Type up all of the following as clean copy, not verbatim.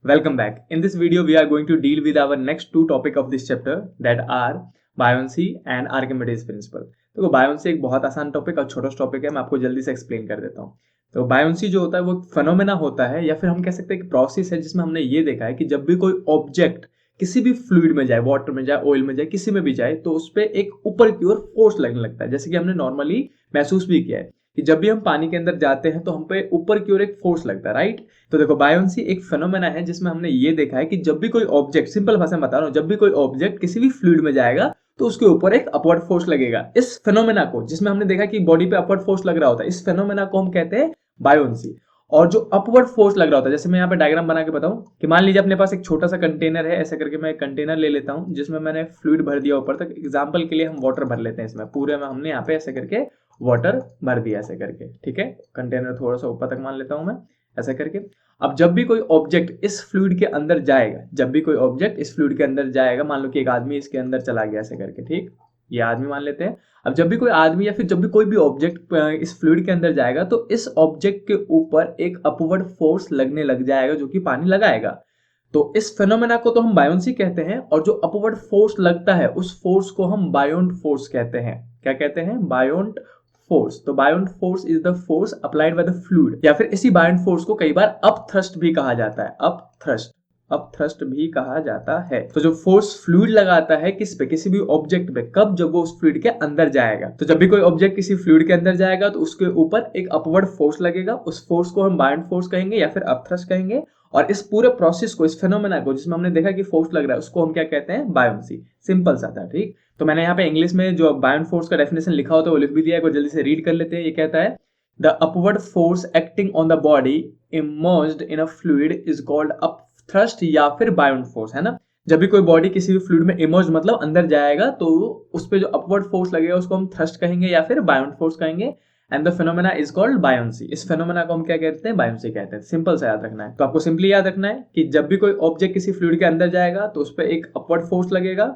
Welcome back. In this video, we are going to deal with our next two topic of this chapter that are buoyancy and Archimedes principle. देखो buoyancy एक बहुत आसान topic और छोटा topic है, मैं आपको जल्दी से एक्सप्लेन कर देता हूँ। तो buoyancy जो होता है वो फिनोमेना होता है या फिर हम कह सकते हैं कि प्रोसेस है जिसमें हमने ये देखा है कि जब भी कोई ऑब्जेक्ट किसी भी फ्लूइड में जाए, वाटर में जाए, ऑयल में जाए, किसी में भी जाए, तो उस पर एक ऊपर की ओर फोर्स लगने लगता है, जैसे कि हमने नॉर्मली महसूस भी किया है कि जब भी हम पानी के अंदर जाते हैं तो हम पे ऊपर की ओर एक फोर्स लगता है, राइट। तो देखो बायोन्सी एक फेनोमेना है जिसमें हमने ये देखा है कि जब भी कोई ऑब्जेक्ट, सिंपल भाषा में बता रहा हूं, जब भी कोई ऑब्जेक्ट किसी भी फ्लूइड में जाएगा तो उसके ऊपर एक अपवर्ड फोर्स लगेगा। इस फेनोमेना को, जिसमें हमने देखा कि बॉडी पे अपवर्ड फोर्स लग रहा होता है, इस फेनोमेना को हम कहते हैं बायोन्सी। और जो अपवर्ड फोर्स लग रहा होता है, जैसे मैं यहाँ पे डायग्राम बना के बताऊं कि मान लीजिए अपने पास एक छोटा सा कंटेनर है, ऐसे करके मैं एक कंटेनर ले लेता हूं जिसमें मैंने फ्लूइड भर दिया ऊपर तक। एग्जांपल के लिए हम वाटर भर लेते हैं, इसमें पूरे में हमने यहाँ पे ऐसे करके वाटर भर दिया ऐसे करके, ठीक है। कंटेनर थोड़ा सा ऊपर तक मान लेता हूं मैं ऐसे करके। अब जब भी कोई ऑब्जेक्ट इस फ्लूइड के अंदर जाएगा, जब भी कोई ऑब्जेक्ट इस फ्लूइड के अंदर जाएगा, मान लो कि एक आदमी इसके अंदर चला गया ऐसे करके, ठीक, ये आदमी मान लेते हैं। अब जब भी कोई आदमी या फिर जब भी कोई भी ऑब्जेक्ट इस फ्लूइड के अंदर जाएगा तो इस ऑब्जेक्ट के ऊपर एक अपवर्ड फोर्स लगने लग जाएगा जो कि पानी लगाएगा। तो इस फेनोमेना को तो हम बायोन्सी कहते हैं, और जो अपवर्ड फोर्स लगता है उस फोर्स को हम बायोन्ट फोर्स कहते हैं। क्या कहते हैं? Buoyant force. तो buoyant force is the force applied by the fluid, या फिर इसी बायोन्ट फोर्स को कई बार अप थ्रस्ट भी कहा जाता है। अप थ्रस्ट भी कहा जाता है। तो जो फोर्स फ्लूइड लगाता है किस पे, किसी भी ऑब्जेक्ट पे, कब? जब वो उस फ्लूइड के अंदर जाएगा। तो जब भी कोई ऑब्जेक्ट किसी फ्लूइड के अंदर जाएगा तो उसके ऊपर एक अपवर्ड फोर्स लगेगा, उस फोर्स को हम बायोन्ट फोर्स कहेंगे या फिर अप थ्रस्ट कहेंगे। और इस पूरे प्रोसेस को, इस फेनोमेना को जिसमें हमने देखा कि फोर्स लग रहा है, उसको हम क्या कहते हैं? बायोन्सी। सिंपल सा था, ठीक। तो मैंने यहाँ पे इंग्लिश में जो बायोन्ट फोर्स का डेफिनेशन लिखा होता है वो लिख भी दिया है, जल्दी से रीड कर लेते हैं। ये कहता है the upward force acting on the body emerged in a fluid is called up thrust या फिर बायोन्ट फोर्स, है ना। जब भी कोई बॉडी किसी भी फ्लूइड में इमर्ज मतलब अंदर जाएगा तो उस पे जो अपवर्ड फोर्स लगेगा उसको हम थ्रस्ट कहेंगे या फिर बायोन्ट फोर्स कहेंगे। And the phenomena is called buoyancy. इस फेनोमेना को हम क्या कहते हैं? बायोन्सी कहते हैं। सिंपल सा याद रखना है। तो आपको सिंपली याद रखना है कि जब भी कोई ऑब्जेक्ट किसी फ्लूइड के अंदर जाएगा तो उस पर एक अपवर्ड फोर्स लगेगा,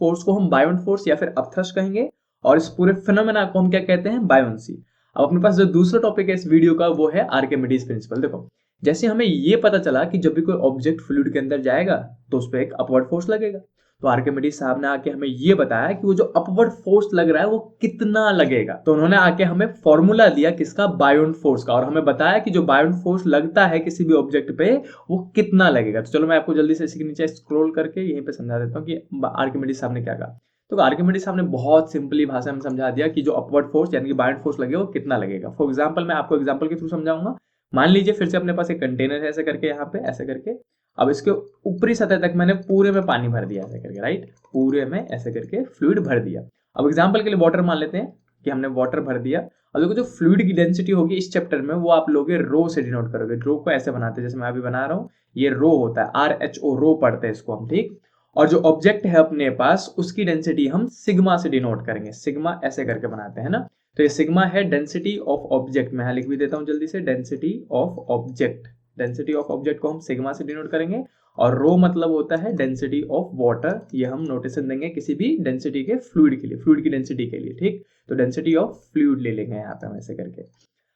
फोर्स को हम बायोन्ट फोर्स या फिर अप थ्रस्ट कहेंगे, और इस पूरे फेनोमेना को हम क्या कहते हैं? बायोन्सी। अब अपने पास जो दूसरा टॉपिक है इस वीडियो का वो है आर्किमिडीज प्रिंसिपल। देखो, जैसे हमें ये पता चला कि जब भी कोई ऑब्जेक्ट फ्लूइड के अंदर जाएगा तो उस पर एक अपवर्ड फोर्स लगेगा, तो आर्किमिडीज साहब ने आके हमें ये बताया कि वो जो अपवर्ड फोर्स लग रहा है वो कितना लगेगा। तो उन्होंने आके हमें फॉर्मूला दिया किसका? बायोन्ट फोर्स का, और हमें बताया कि जो बायोन्ट फोर्स लगता है किसी भी ऑब्जेक्ट पे वो कितना लगेगा। तो चलो मैं आपको जल्दी से इसके नीचे स्क्रॉल करके यहीं पे समझा देता हूँ कि आर्किमिडीज साहब ने क्या कहा। तो आर्किमिडीज साहब ने बहुत सिंपली भाषा में समझा दिया कि जो अपवर्ड फोर्स यानी कि बायोन्ट फोर्स लगेगा वो कितना लगेगा। फॉर एग्जाम्पल मैं आपको एग्जाम्पल के थ्रू समझाऊंगा। मान लीजिए फिर से अपने पास एक कंटेनर है ऐसे करके, यहाँ पे ऐसे करके। अब इसके ऊपरी सतह तक मैंने पूरे में पानी भर दिया ऐसे करके, राइट, पूरे में ऐसे करके फ्लूइड भर दिया। अब एग्जांपल के लिए वाटर मान लेते हैं कि हमने वाटर भर दिया। और देखो जो फ्लूइड की डेंसिटी होगी इस चैप्टर में वो आप लोग रो से डिनोट करोगे। रो को ऐसे बनाते हैं जैसे मैं अभी बना रहा हूँ, ये रो होता है, RHO, रो पढ़ते हैं इसको हम, ठीक। और जो ऑब्जेक्ट है अपने पास उसकी डेंसिटी हम सिग्मा से डिनोट करेंगे, सिग्मा ऐसे करके बनाते हैं ना। तो ये सिग्मा है डेंसिटी ऑफ ऑब्जेक्ट। मैं यहाँ लिख भी देता हूँ जल्दी से, density of object. Density of object को हम सिग्मा से डिनोट करेंगे, और रो मतलब होता है डेंसिटी ऑफ वाटर। ये हम नोटेशन देंगे किसी भी डेंसिटी के फ्लूइड के लिए, फ्लूइड की डेंसिटी के लिए, ठीक। तो डेंसिटी ऑफ फ्लूइड ले लेंगे यहाँ पे हम ऐसे करके।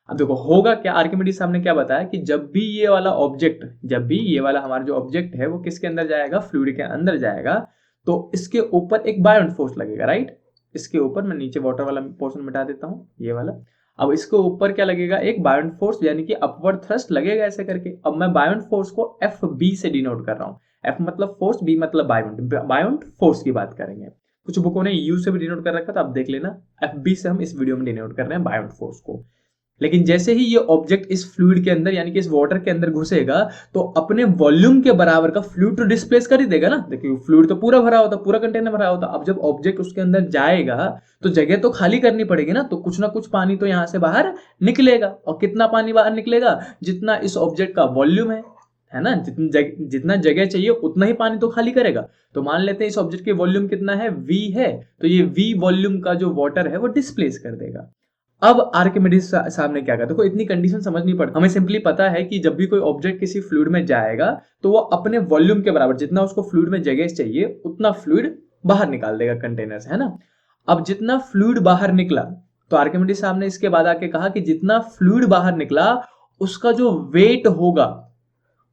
अब देखो होगा क्या, आर्किमिडीज साहब ने क्या बताया कि जब भी ये वाला ऑब्जेक्ट, जब भी ये वाला हमारा जो ऑब्जेक्ट है वो किसके अंदर जाएगा? फ्लूइड के अंदर जाएगा, तो इसके ऊपर एक बायोन्ट फोर्स लगेगा, राइट। इसके ऊपर, मैं नीचे वाटर वाला पोर्शन मिटा देता हूँ, ये वाला। अब इसके ऊपर क्या लगेगा? एक बायोन्ट फोर्स यानी कि अपवर्ड थ्रस्ट लगेगा ऐसे करके। अब मैं बायोन्ट फोर्स को FB से डिनोट कर रहा हूँ। F मतलब फोर्स, B मतलब बायोन्ट, बायोन्ट फोर्स की बात करेंगे। कुछ बुकों ने U से भी डिनोट कर रखा था, आप देख लेना। FB से हम इस वीडियो में डिनोट कर रहे हैं बायोन्ट फोर्स को। लेकिन जैसे ही ये ऑब्जेक्ट इस फ्लूइड के अंदर यानी कि इस वाटर के अंदर घुसेगा तो अपने वॉल्यूम के बराबर का फ्लूइड तो डिस्प्लेस कर ही देगा ना। देखिए फ्लूइड तो पूरा भरा होता, पूरा कंटेनर भरा होता। अब जब ऑब्जेक्ट उसके अंदर जाएगा तो जगह तो खाली करनी पड़ेगी ना, तो कुछ ना कुछ पानी तो यहाँ से बाहर निकलेगा। और कितना पानी बाहर निकलेगा? जितना इस ऑब्जेक्ट का वॉल्यूम है ना, जितना जगह चाहिए उतना ही पानी तो खाली करेगा। तो मान लेते हैं इस ऑब्जेक्ट की वॉल्यूम कितना है? V है, तो ये V वॉल्यूम का जो वाटर है वो डिस्प्लेस कर देगा। अब आर्किमिडीज साहब ने क्या कहा? देखो इतनी कंडीशन समझनी पड़ती, हमें सिंपली पता है कि जब भी कोई ऑब्जेक्ट किसी फ्लूइड में जाएगा तो वो अपने वॉल्यूम के बराबर, जितना उसको फ्लूइड में जगह चाहिए उतना फ्लूइड बाहर निकाल देगा कंटेनर से, है ना। अब जितना फ्लूइड बाहर निकला, तो आर्किमिडीज साहब ने इसके बाद आके कहा कि जितना फ्लूइड बाहर निकला उसका जो वेट होगा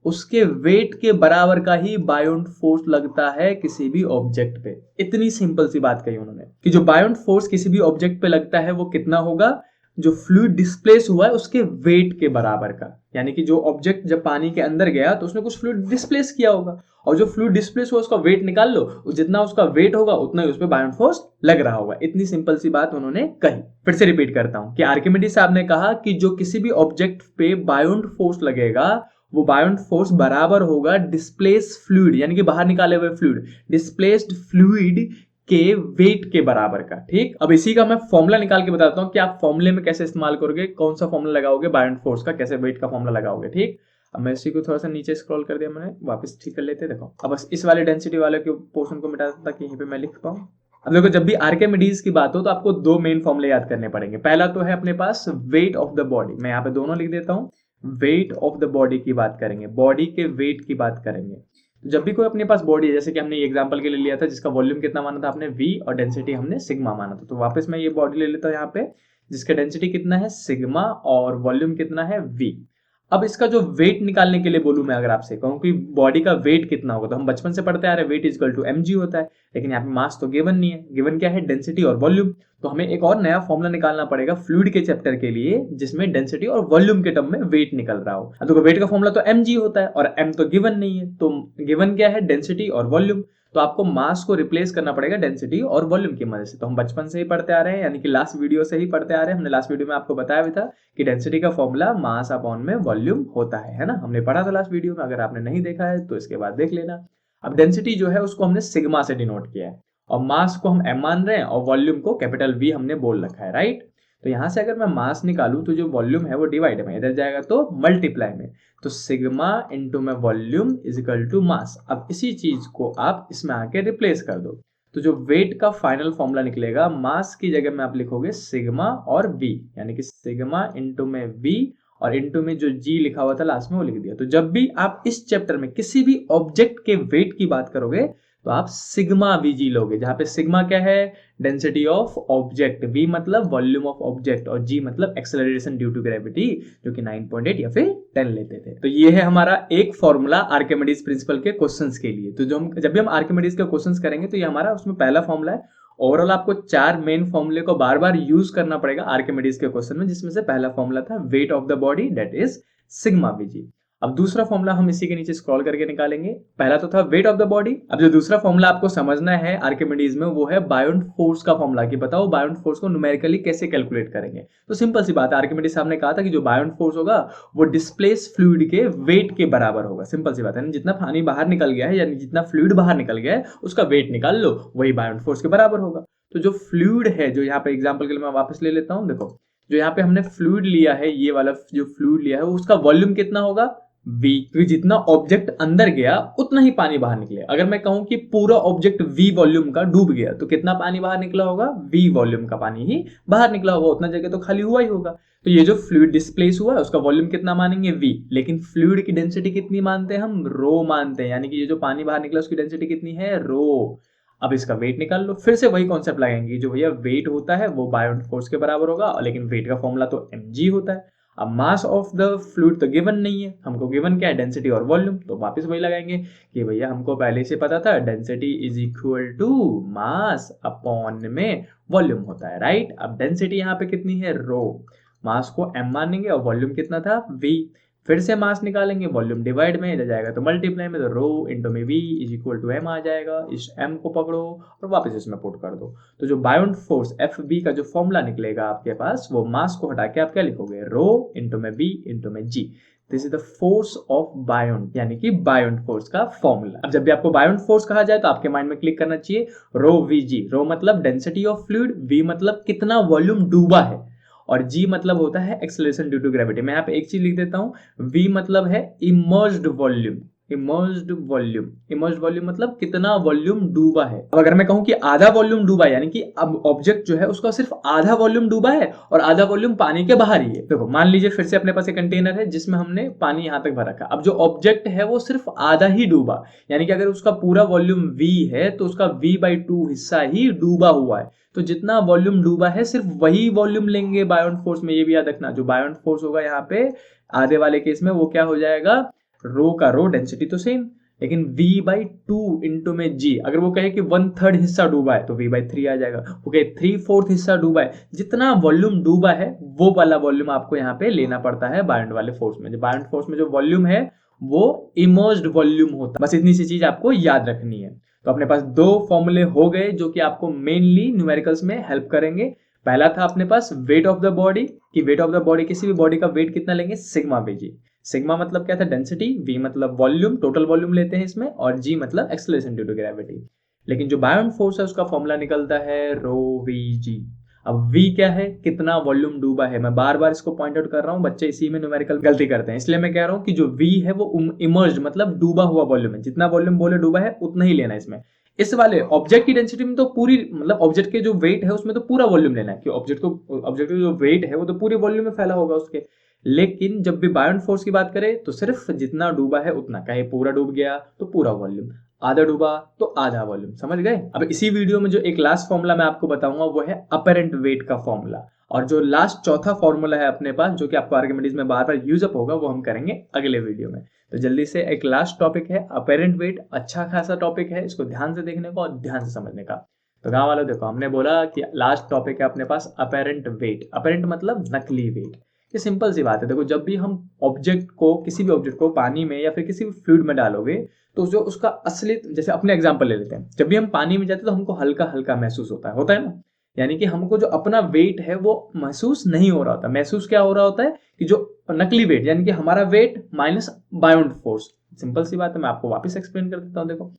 उसके वेट के बराबर का ही बायोंट फोर्स लगता है किसी भी ऑब्जेक्ट पे। इतनी सिंपल सी बात कही उन्होंने कि जो बायोंट फोर्स किसी भी ऑब्जेक्ट पे लगता है वो कितना होगा, जो फ्लूइड डिस्प्लेस हुआ है उसके वेट के बराबर का। यानी कि जो ऑब्जेक्ट जब पानी के अंदर गया तो उसने कुछ फ्लूइड डिस्प्लेस किया होगा, और जो फ्लूइड डिस्प्लेस हुआ उसका वेट निकाल लो, जितना उसका वेट होगा उतना ही उस पर बायोंट फोर्स लग रहा होगा। इतनी सिंपल सी बात उन्होंने कही। फिर से रिपीट करता हूं कि आर्किमिडीज साहब ने कहा कि जो किसी भी ऑब्जेक्ट पे बायोंट फोर्स लगेगा वो बायोंट फोर्स बराबर होगा डिस्प्लेस फ्लूइड, यानी कि बाहर निकाले हुए फ्लूइड, डिस्प्लेस्ड फ्लूइड के वेट के बराबर का। ठीक, अब इसी का मैं फॉर्मूला निकाल के बताता हूं कि आप फॉर्मूले में कैसे इस्तेमाल करोगे, कौन सा फॉर्मूला लगाओगे बायोंट फोर्स का, कैसे वेट का फॉर्मूला लगाओगे। ठीक, अब मैं इसी को थोड़ा सा नीचे स्क्रॉल कर दिया मैंने, वापस ठीक कर लेते। देखो अब बस इस वाले डेंसिटी वाले के पोर्शन को मिटा देता ताकि यहीं पे मैं लिख पाऊं। अब देखो जब भी आर्किमिडीज की बात हो तो आपको दो मेन फॉर्मूले याद करने पड़ेंगे। पहला तो है अपने पास वेट ऑफ द बॉडी, मैं यहाँ पे दोनों लिख देता हूँ। वेट ऑफ द बॉडी की बात करेंगे, बॉडी के वेट की बात करेंगे। जब भी कोई अपने पास बॉडी है, जैसे कि हमने एग्जांपल के लिए लिया था जिसका वॉल्यूम कितना माना था आपने v और डेंसिटी हमने सिग्मा माना था, तो वापस मैं ये बॉडी ले लेता हूँ यहाँ पे जिसका डेंसिटी कितना है सिग्मा और वॉल्यूम कितना है v। अब इसका जो वेट निकालने के लिए बोलूं मैं, अगर आपसे कहूं कि बॉडी का वेट कितना होगा, तो हम बचपन से पढ़ते आ रहे हैं weight is equal to mg होता है, लेकिन यहाँ पे मास तो गिवन नहीं है। गिवन क्या है, डेंसिटी और वॉल्यूम। तो हमें एक और नया फॉर्मूला निकालना पड़ेगा फ्लूइड के चैप्टर के लिए जिसमें डेंसिटी और वॉल्यूम के टर्म में वेट निकल रहा हो। तो वेट का फॉर्मूला तो mg होता है और m तो गिवन नहीं है, तो गिवन क्या है, डेंसिटी और वॉल्यूम। तो आपको मास को रिप्लेस करना पड़ेगा डेंसिटी और वॉल्यूम की मदद से। तो हम बचपन से ही पढ़ते आ रहे हैं, यानी कि लास्ट वीडियो से ही पढ़ते आ रहे हैं। हमने लास्ट वीडियो में आपको बताया भी था कि डेंसिटी का फॉर्मूला मास अपॉन में वॉल्यूम होता है ना, हमने पढ़ा था लास्ट वीडियो में। अगर आपने नहीं देखा है तो इसके बाद देख लेना। अब डेंसिटी जो है उसको हमने सिग्मा से डिनोट किया है, और मास को हम m मान रहे हैं, और वॉल्यूम को कैपिटल V हमने बोल रखा है, राइट। तो यहां से अगर मैं मास निकालूं तो जो वॉल्यूम है वो डिवाइड में, इधर जाएगा तो मल्टीप्लाई में, तो सिग्मा इंटू में volume is equal to mass. अब इसी चीज को आप इसमें आके रिप्लेस कर दो, तो जो वेट का फाइनल फॉर्मूला निकलेगा, मास की जगह में आप लिखोगे सिग्मा और v, यानी कि सिग्मा इंटू में v और इंटू में जो g लिखा हुआ था लास्ट में वो लिख दिया। तो जब भी आप इस चैप्टर में किसी भी ऑब्जेक्ट के वेट की बात करोगे तो आप सिग्मा vg लोगे, जहां पे सिग्मा क्या है, डेंसिटी ऑफ ऑब्जेक्ट, v मतलब वॉल्यूम ऑफ ऑब्जेक्ट, और g मतलब एक्सेलरेशन ड्यू टू ग्रेविटी, जो कि 9.8 या फिर 10 लेते थे। तो ये है हमारा एक फॉर्मूला आर्किमिडीज प्रिंसिपल के क्वेश्चंस के लिए। तो जब भी हम आर्किमिडीज के क्वेश्चंस करेंगे तो ये हमारा उसमें पहला फॉर्मूला है। ओवरऑल आपको 4 मेन फॉर्मूले को बार बार यूज करना पड़ेगा आर्किमिडीज के क्वेश्चन में, जिसमें से पहला फॉर्मूला था weight of the body, that is sigma vg। अब दूसरा फॉर्मूला हम इसी के नीचे स्क्रॉल करके निकालेंगे। पहला तो था वेट ऑफ द बॉडी। अब जो दूसरा फॉर्मूला आपको समझना है आर्किमिडीज में वो है बायोंट फोर्स का फॉर्मूला, कि बताओ बायोंट फोर्स को न्यूमेरिकली कैसे कैलकुलेट करेंगे। तो सिंपल सी बात है, आर्किमिडीज साहब ने कहा था कि जो बायोंट फोर्स होगा वो डिस्प्लेस फ्लूइड के वेट के बराबर होगा। सिंपल सी बात है, जितना पानी बाहर निकल गया है यानी जितना फ्लूइड बाहर निकल गया है उसका वेट निकाल लो, वही बायोंट फोर्स के बराबर होगा। तो जो फ्लूइड है, जो यहाँ पे एग्जाम्पल के लिए मैं वापस ले लेता हूँ, देखो जो यहाँ पे हमने फ्लूइड लिया है, ये वाला जो फ्लूइड लिया है उसका वॉल्यूम कितना होगा v, क्योंकि जितना ऑब्जेक्ट अंदर गया उतना ही पानी बाहर निकले। अगर मैं कहूं कि पूरा ऑब्जेक्ट v वॉल्यूम का डूब गया तो कितना पानी बाहर निकला होगा, v वॉल्यूम का पानी ही बाहर निकला होगा, उतना जगह तो खाली हुआ ही होगा। तो ये जो फ्लूइड डिस्प्लेस हुआ है उसका वॉल्यूम कितना मानेंगे, v, लेकिन फ्लूइड की डेंसिटी कितनी मानते हैं हम, रो मानते हैं, यानी कि ये जो पानी बाहर निकला उसकी डेंसिटी कितनी है, रो। अब इसका वेट निकाल लो, फिर से वही कॉन्सेप्ट लगाएंगे, जो भैया वेट होता है वो बायोंट फोर्स के बराबर होगा, लेकिन वेट का फॉर्मूला तो mg होता है। अब मास ऑफ द फ्लूइड तो गिवन नहीं है, हमको गिवन क्या है, डेंसिटी और वॉल्यूम। तो वापस वही लगाएंगे कि भैया हमको पहले से पता था density is equal to mass upon में वॉल्यूम होता है, राइट। अब डेंसिटी यहाँ पे कितनी है, रो, मास को m मानेंगे और वॉल्यूम कितना था, v। फिर से मास निकालेंगे, वॉल्यूम डिवाइड में, इधर जाएगा तो मल्टीप्लाई में, तो रो इंटू में v is equal to m आ जाएगा। इस m को पकड़ो और वापस इसमें पुट कर दो। तो जो बायोंट फोर्स FB का जो फॉर्मूला निकलेगा आपके पास, वो मास को हटा के आप क्या लिखोगे, रो इंटू में v इंटू में g। This is the force of बायोंट, यानी कि बायोंट फोर्स का फॉर्मूला। अब जब भी आपको बायोंट फोर्स कहा जाए तो आपके माइंड में क्लिक करना चाहिए रो vg। रो मतलब डेंसिटी ऑफ फ्लूइड, v मतलब कितना वॉल्यूम डूबा है, और g मतलब होता है एक्सेलरेशन ड्यू टू ग्रेविटी। मैं यहाँ पे एक चीज लिख देता हूँ, v मतलब है emerged volume, emerged volume, emerged volume मतलब कितना वॉल्यूम डूबा है। अब अगर मैं कहूं कि आधा वॉल्यूम डूबा है, यानी कि अब ऑब्जेक्ट जो है उसका सिर्फ आधा वॉल्यूम डूबा है और आधा वॉल्यूम पानी के बाहर ही है। देखो मान लीजिए फिर से अपने पास एक कंटेनर है जिसमें हमने पानी यहां तक भर रखा। अब जो ऑब्जेक्ट है वो सिर्फ आधा ही डूबा, यानी कि अगर उसका पूरा वॉल्यूम v है तो उसका v/2 हिस्सा ही डूबा हुआ है। तो जितना वॉल्यूम डूबा है सिर्फ वही वॉल्यूम लेंगे बायोंट फोर्स में। ये भी याद रखना, जो बायोंट फोर्स होगा यहाँ पे आधे वाले केस में वो क्या हो जाएगा, रो का रो, डेंसिटी तो सेम, लेकिन V/2 इंटू में G। अगर वो कहे कि 1/3 हिस्सा डूबा है तो V/3 आ जाएगा। वो कहे 3/4 हिस्सा डूबा है, जितना वॉल्यूम डूबा है वो वाला वॉल्यूम आपको यहाँ पे लेना पड़ता है बायोंट वाले फोर्स में। जो बायोंट फोर्स में जो वॉल्यूम है वो इमर्ज्ड वॉल्यूम होता है। बस इतनी सी चीज आपको याद रखनी है। तो अपने पास दो फॉर्मूले हो गए जो कि आपको मेनली न्यूमेरिकल्स में हेल्प करेंगे। पहला था अपने पास वेट ऑफ द बॉडी, कि वेट ऑफ द बॉडी, किसी भी बॉडी का वेट कितना लेंगे, सिग्मा Vg। सिग्मा मतलब क्या था, डेंसिटी, V मतलब वॉल्यूम, टोटल वॉल्यूम लेते हैं इसमें, और G मतलब एक्सेलरेशन ड्यू टू ग्रेविटी। लेकिन जो बायोंट फोर्स है उसका फॉर्मूला निकलता है रो Vg। अब V क्या है, कितना वॉल्यूम डूबा है। मैं बार बार इसको पॉइंट आउट कर रहा हूं, बच्चे इसी में न्यूमेरिकल गलती करते हैं, इसलिए मैं कह रहा हूं कि जो V है वो इमर्ज्ड मतलब डूबा हुआ वॉल्यूम है। जितना वॉल्यूम बोले डूबा है उतना ही लेना है इसमें। इस वाले ऑब्जेक्ट की डेंसिटी में तो पूरी, मतलब ऑब्जेक्ट के जो वेट है उसमें तो पूरा वॉल्यूम लेना है, कि ऑब्जेक्ट का जो वेट है वो तो पूरे वॉल्यूम में फैला होगा उसके। लेकिन जब भी बायोंट फोर्स की बात करें तो सिर्फ जितना डूबा है उतना, कहे पूरा डूब गया तो पूरा वॉल्यूम, आधा डूबा तो आधा वॉल्यूम। समझ गए। अब इसी वीडियो में जो एक लास्ट फॉर्मूला मैं आपको बताऊंगा वो है अपरेंट वेट का फॉर्मूला, और जो लास्ट चौथा फॉर्मूला है अपने पास जो कि आपको आर्किमिडीज में बार बार यूज अप होगा, वो हम करेंगे अगले वीडियो में। तो जल्दी से, एक लास्ट टॉपिक है अपरेंट वेट, अच्छा खासा टॉपिक है, इसको ध्यान से देखने को और ध्यान से समझने का। तो गांव वालों देखो, हमने बोला कि लास्ट टॉपिक है अपने पास अपरेंट वेट। अपरेंट मतलब नकली वेट। ये सिंपल सी बात है। देखो, जब भी हम ऑब्जेक्ट को, किसी भी ऑब्जेक्ट को पानी में या फिर किसी भी फ्लूइड में डालोगे तो जो उसका असली, जैसे अपने एग्जांपल ले लेते हैं, जब भी हम पानी में जाते हैं तो हमको हल्का हल्का महसूस होता है ना। यानी कि हमको जो अपना वेट है वो महसूस नहीं हो रहा होता। महसूस क्या हो रहा होता है कि जो नकली वेट, यानी कि हमारा weight minus buoyant force. Simple सी बात है, मैं आपको वापस एक्सप्लेन कर देता हूँ। देखो,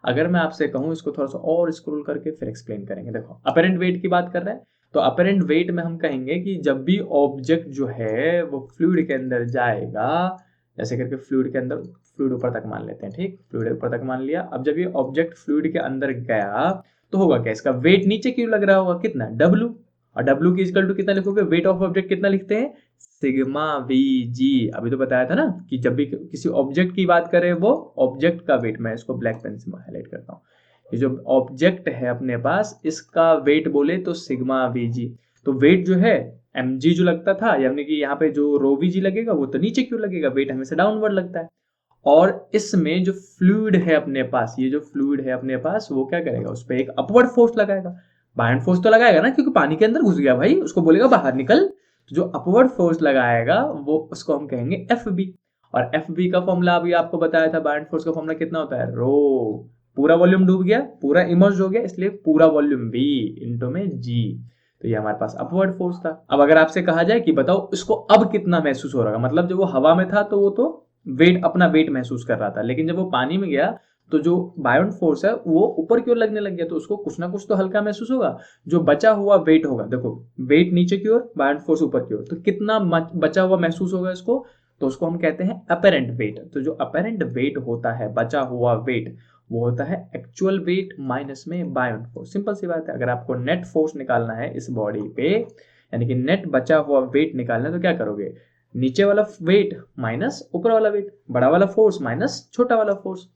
अगर मैं आपसे कहूँ, इसको थोड़ा सा और स्क्रॉल करके फिर एक्सप्लेन करेंगे। देखो, अपरेंट वेट की बात कर रहे हैं, तो अपरेंट वेट में हम कहेंगे कि जब भी ऑब्जेक्ट जो है वो फ्लूइड के अंदर जाएगा, जैसे करके फ्लूइड के अंदर, फ्लूइड ऊपर तक मान लेते हैं, ठीक, फ्लूइड ऊपर तक मान लिया। अब जब ये ऑब्जेक्ट फ्लूइड के अंदर गया तो होगा क्या, इसका वेट नीचे क्यों लग रहा होगा, कितना, W। और W की इक्वल टू कितना लिखोगे, वेट ऑफ ऑब्जेक्ट कितना लिखते हैं, सिग्मा Vg। अभी तो बताया था ना कि जब भी किसी ऑब्जेक्ट की बात करें, वो ऑब्जेक्ट का वेट, मैं इसको ब्लैक पेन से हाईलाइट करता हूँ, ये जो ऑब्जेक्ट है अपने पास, इसका वेट बोले तो सिग्मा Vg। तो वेट जो है mg जो लगता था, यानी कि यहाँ पे जो रो Vg लगेगा वो तो नीचे क्यों लगेगा, वेट हमेशा डाउनवर्ड लगता है। और इसमें जो फ्लूइड है अपने पास, ये जो फ्लूइड है अपने पास, वो क्या करेगा, उस पर एक अपवर्ड फोर्स लगाएगा। बायोंट फोर्स तो लगाएगा ना, क्योंकि पानी के अंदर घुस गया भाई, उसको बोलेगा बाहर निकल। तो जो अपवर्ड फोर्स लगाएगा वो, उसको हम कहेंगे FB। और FB का फॉर्मूला अभी आपको बताया था, बायोंट फोर्स का फॉर्मूला कितना होता है, रो, पूरा वॉल्यूम डूब गया, पूरा इमर्ज हो गया, इसलिए पूरा वॉल्यूम V इंटू में G। तो ये हमारे पास अपवर्ड फोर्स था। अब अगर आपसे कहा जाए कि बताओ इसको अब कितना महसूस हो रहा है, मतलब जब वो हवा में था तो वो तो वेट, अपना वेट महसूस कर रहा था, लेकिन जब वो पानी में गया तो जो बायोंट फोर्स है वो ऊपर की ओर लगने लग गया, तो उसको कुछ ना कुछ तो हल्का महसूस होगा। जो बचा हुआ वेट होगा, देखो वेट नीचे की ओर, बायोंट फोर्स ऊपर की ओर, तो कितना बचा हुआ महसूस होगा इसको, तो उसको हम कहते हैं अपेरेंट वेट। तो जो अपेरेंट वेट होता है, बचा हुआ वेट, वो होता है एक्चुअल वेट माइनस में बायोंट फोर्स। सिंपल सी बात है। अगर आपको नेट फोर्स निकालना है इस बॉडी पे, यानी कि नेट बचा हुआ वेट निकालना है, तो क्या करोगे, नीचे वाला वेट माइनस ऊपर वाला वेट, बड़ा वाला फोर्स माइनस छोटा वाला फोर्स।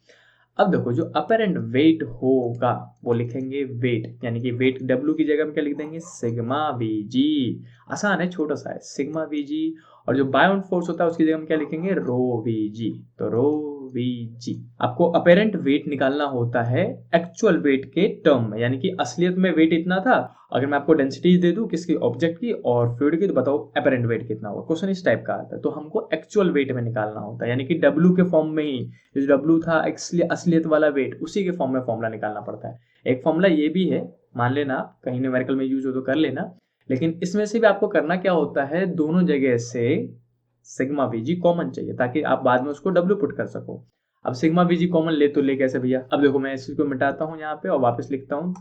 अब देखो, जो अपेरेंट वेट होगा वो लिखेंगे वेट, यानी कि वेट W की जगह में क्या लिख देंगे, सिग्मा Vg। आसान है, छोटा सा है, सिग्मा Vg। और जो बायोंट फोर्स होता है उसकी जगह में क्या लिखेंगे, रो Vg। तो रो Vg। आपको अपेरेंट वेट निकालना होता है एक्चुअल वेट के टर्म में, यानी कि असलियत में वेट इतना था, अगर मैं आपको डेंसिटी दे दूं किसकी, ऑब्जेक्ट की और फ्लूइड की, तो बताओ अपेरेंट वेट कितना होगा। क्वेश्चन इस टाइप का आता है, तो हमको एक्चुअल वेट में निकालना होता है, यानी कि W के फॉर्म में ही, जो W था असलियत वाला वेट, उसी के फॉर्म में फॉर्मूला निकालना पड़ता है। एक फॉर्मूला ये भी है, मान लेना कहीं न्यूमेरिकल में यूज हो तो कर लेना, लेकिन इसमें से भी आपको करना क्या होता है, दोनों जगह से सिग्मा Vg कॉमन चाहिए, ताकि आप बाद में उसको W पुट कर सको। अब सिग्मा Vg कॉमन ले तो ले कैसे भैया, अब देखो मैं इसको मिटाता हूँ यहाँ पे और वापस लिखता हूँ।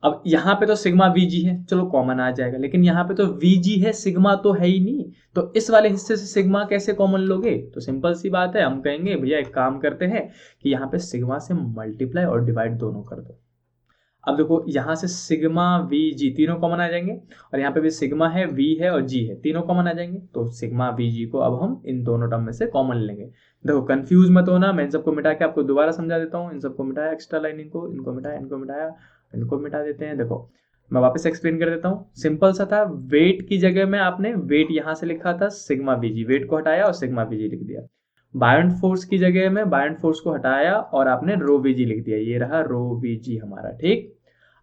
अब यहाँ पे तो सिग्मा Vg है, चलो कॉमन आ जाएगा, लेकिन यहाँ पे तो Vg है, सिग्मा तो है ही नहीं, तो इस वाले हिस्से से सिग्मा कैसे कॉमन लोगे। तो सिंपल सी बात है, हम कहेंगे भैया एक काम करते हैं कि यहाँ पे सिग्मा से मल्टीप्लाई और डिवाइड दोनों कर दो। अब देखो, यहाँ से सिग्मा Vg तीनों कॉमन आ जाएंगे, और यहाँ पे भी सिग्मा है, V है और G है, तीनों कॉमन आ जाएंगे, तो सिग्मा Vg को अब हम इन दोनों टर्म में से कॉमन लेंगे। देखो कंफ्यूज मत होना, मैं इन सबको मिटा के आपको दोबारा समझा देता हूँ। इन सबको मिटाया, एक्स्ट्रा लाइन को, इनको मिटाया, इनको मिटाया, इनको मिटा देते हैं। देखो मैं वापस एक्सप्लेन कर देता हूँ, सिंपल सा था, वेट की जगह में आपने वेट यहाँ से लिखा था सिग्मा Vg, वेट को हटाया और सिग्मा Vg लिख दिया। बायोंट फोर्स की जगह में बायोंट फोर्स को हटाया और आपने रो वीजी लिख दिया, ये रहा रो वीजी हमारा, ठीक।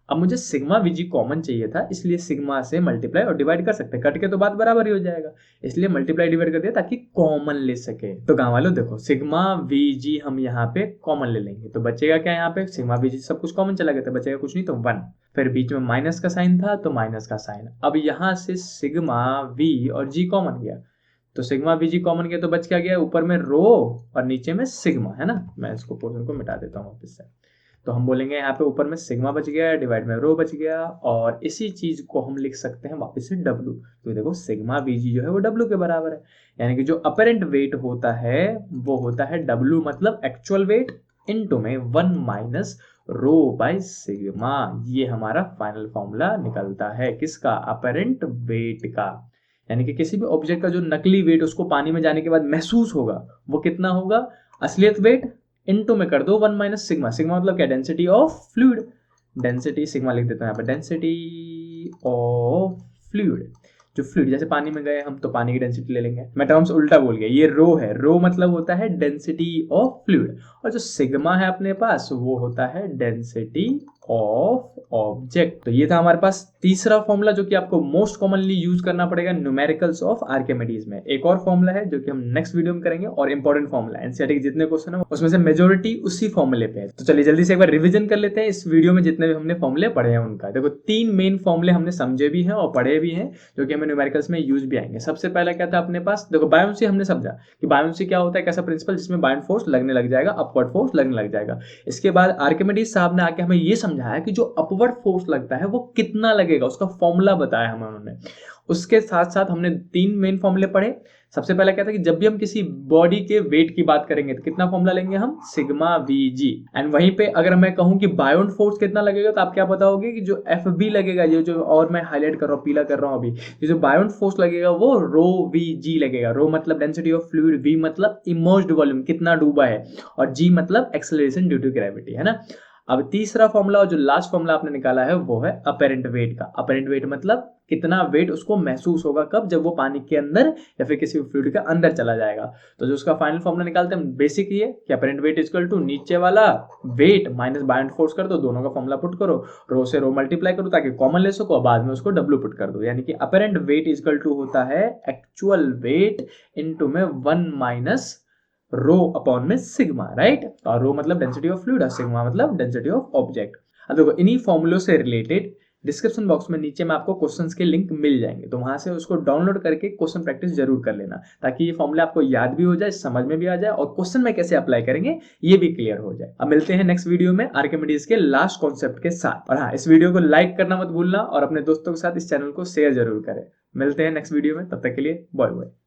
अब मुझे सिग्मा वीजी कॉमन चाहिए था, इसलिए सिग्मा से मल्टीप्लाई और डिवाइड कर सकते हैं, कट के तो बात बराबर ही हो जाएगा, इसलिए मल्टीप्लाई डिवाइड कर दिया ताकि कॉमन ले सके। तो गाँव वालों देखो, सिग्मा वीजी हम यहाँ पे कॉमन ले लेंगे, तो बचेगा क्या, यहाँ पे सिग्मा वीजी सब कुछ कॉमन चला गया, तो बचेगा कुछ नहीं तो 1, फिर बीच में माइनस का साइन था तो माइनस का साइन। अब यहाँ से सिग्मा वी और जी कॉमन गया, तो सिग्मा वी जी कॉमन गया तो बच क्या गया, ऊपर में रो और नीचे में सिग्मा, है ना। मैं इसको पोर्शन को मिटा देता हूँ वापस से, तो हम बोलेंगे यहाँ पे ऊपर में सिग्मा बच गया, डिवाइड में रो बच गया, और इसी चीज को हम लिख सकते हैं वापस से डब्लू। तो देखो सिग्मा वीजी जो है वो डब्लू के बराबर है, यानी कि जो अपेरेंट वेट होता है वो होता है डब्लू मतलब एक्चुअल वेट इनटू में 1 माइनस रो बाय सिग्मा। ये हमारा फाइनल फॉर्मूला निकलता है किसका, अपेरेंट वेट का। यानी कि किसी भी ऑब्जेक्ट का जो नकली वेट उसको पानी में जाने के बाद महसूस होगा वो कितना होगा, असलियत वेट इनटू में कर दो 1 माइनस सिग्मा। सिग्मा मतलब क्या, density of fluid, density sigma लिख देता हूं यहाँ पे, डेंसिटी ऑफ फ्लूइड। जो फ्लूइड जैसे पानी में गए हम तो पानी की डेंसिटी ले लेंगे, मैं टर्म्स उल्टा बोल गया, ये रो है, रो मतलब होता है डेंसिटी ऑफ फ्लूइड, और जो सिग्मा है अपने पास वो होता है डेंसिटी ऑफ ऑब्जेक्ट। तो ये था हमारे पास तीसरा फॉर्मूला जो कि आपको मोस्ट कॉमनली यूज करना पड़ेगा न्यूमेरिकल्स ऑफ आर्किमिडीज में। एक और फॉर्मूला है जो कि हम नेक्स्ट वीडियो में करेंगे, और इंपॉर्टेंट फॉर्मूला है, एनसीईआरटी के जितने क्वेश्चन है उसमें से मेजोरिटी उसी फॉर्मूले पे है। तो चलिए जल्दी से एक बार रिवीजन कर लेते हैं इस वीडियो में जितने भी हमने फॉर्मूले पढ़े हैं उनका। देखो 3 मेन फॉर्मूले हमने समझे भी हैं और पढ़े भी हैं जो कि हमें न्यूमेरिकल्स में यूज भी आएंगे। सबसे पहला क्या था अपने पास, देखो बायोन्सी हमने समझा कि बायोन्सी क्या होता है, कैसा प्रिंसिपल जिसमें बायोंट फोर्स लगने लग जाएगा, अपवर्ड फोर्स लगने लग जाएगा। इसके बाद आर्किमिडीज साहब ने आके हमें ये समझाया कि जो अपवर्ड फोर्स लगता है वो कितना लगेगा, उसका फॉर्मूला बताया हमें उन्होंने। उसके साथ साथ हमने 3 मेन फॉर्मूले पढ़े। सबसे पहला क्या था कि जब भी हम किसी बॉडी के वेट की बात करेंगे तो कितना फॉर्मूला लेंगे हम, सिग्मा वी जी। एंड वहीं पे अगर मैं कहूं कि बायोंट फोर्स कितना लगेगा तो आप क्या बताओगे कि जो एफ बी लगेगा, ये जो और मैं हाईलाइट कर रहा हूँ, पीला कर रहा हूँ अभी, ये जो बायोंट फोर्स लगेगा वो रो वी जी लगेगा। रो मतलब डेंसिटी ऑफ फ्लूइड, वी मतलब इमर्ज्ड वॉल्यूम कितना डूबा है, और जी मतलब एक्सेलरेशन ड्यू टू ग्रेविटी, है ना। अब तीसरा फॉर्मूला और जो लास्ट फॉर्मूला आपने निकाला है वो है अपेरेंट वेट का। अपेरेंट वेट मतलब कितना वेट उसको महसूस होगा, कब, जब वो पानी के अंदर या फिर किसी फ्लूइड के अंदर चला जाएगा। तो जो उसका फाइनल फॉर्मूला निकालते हैं बेसिक ये कि अपेरेंट वेट इक्वल टू नीचे वाला वेट माइनस बायोंट फोर्स कर दो, दोनों का फॉर्मूला पुट करो, रो से रो मल्टीप्लाई करो ताकि कॉमन ले सको, और बाद में उसको डब्ल्यू पुट कर दो। यानी कि अपेरेंट वेट इक्वल टू होता है एक्चुअल वेट इनटू में 1 माइनस रो अपॉन में सिग्मा, राइट। और रो मतलब डेंसिटी ऑफ फ्लूइड और सिग्मा मतलब डेंसिटी ऑफ ऑब्जेक्ट। अब देखो इन्हीं फॉर्मूलों से रिलेटेड डिस्क्रिप्शन बॉक्स में नीचे में आपको क्वेश्चंस के लिंक मिल जाएंगे, तो वहां से उसको डाउनलोड करके क्वेश्चन प्रैक्टिस जरूर कर लेना ताकि ये फॉर्मूला आपको याद भी हो जाए, समझ में भी आ जाए, और क्वेश्चन में कैसे अप्लाई करेंगे ये भी क्लियर हो जाए। अब मिलते हैं नेक्स्ट वीडियो में आर्किमिडीज के लास्ट कॉन्सेप्ट के साथ। और हाँ, इस वीडियो को लाइक करना मत भूलना और अपने दोस्तों के साथ इस चैनल को शेयर जरूर करें। मिलते हैं नेक्स्ट वीडियो में, तब तक के लिए बाय बाय।